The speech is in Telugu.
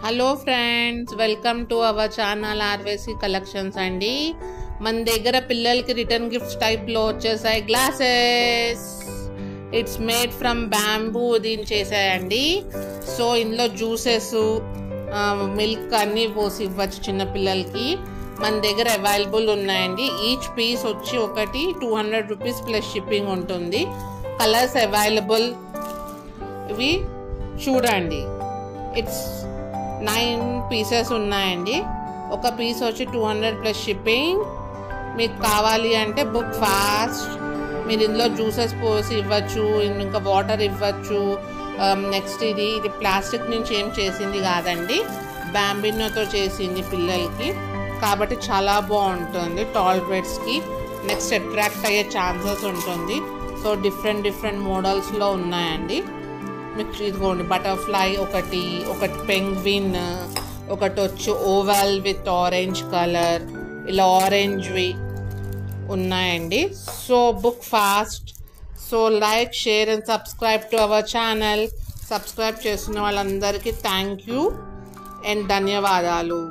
Hello friends, welcome to our channel RVC collections అండి. మన దగ్గర పిల్లలకి రిటర్న్ గిఫ్ట్స్ టైప్లో వచ్చేసాయి glasses. It's made from bamboo దీన్ని చేసాయండి. సో ఇందులో జ్యూసెస్, మిల్క్ అన్నీ పోసి ఇవ్వచ్చు చిన్నపిల్లలకి. మన దగ్గర అవైలబుల్ ఉన్నాయండి. ఈచ్ పీస్ వచ్చి ఒకటి 200 రూపీస్ ప్లస్ షిప్పింగ్ ఉంటుంది. Colours available. ఇవి చూడండి, ఇట్స్ 9 పీసెస్ ఉన్నాయండి. ఒక పీస్ వచ్చి 200 ప్లస్ షిప్పింగ్. మీకు కావాలి అంటే బుక్ ఫాస్ట్. మీరు ఇందులో జ్యూసెస్ పోసి ఇవ్వచ్చు, ఇంకా వాటర్ ఇవ్వచ్చు. నెక్స్ట్ ఇది ప్లాస్టిక్ నుంచి ఏం చేసింది కాదండి, బ్యాంబినోతో చేసింది పిల్లలకి, కాబట్టి చాలా బాగుంటుంది టాలరేట్స్కి. నెక్స్ట్ అట్రాక్ట్ అయ్యే ఛాన్సెస్ ఉంటుంది. సో డిఫరెంట్ మోడల్స్లో ఉన్నాయండి. మీకు ఇదిగోండి, బటర్ఫ్లై ఒకటి పెంగ్విన్, ఒకటి వచ్చి ఓవల్ విత్ ఆరెంజ్ కలర్, ఇలా ఆరెంజ్వి ఉన్నాయండి. So book fast. So like, share and subscribe to our channel. Subscribe చేస్తున్న వాళ్ళందరికీ థ్యాంక్ యూ అండ్ ధన్యవాదాలు.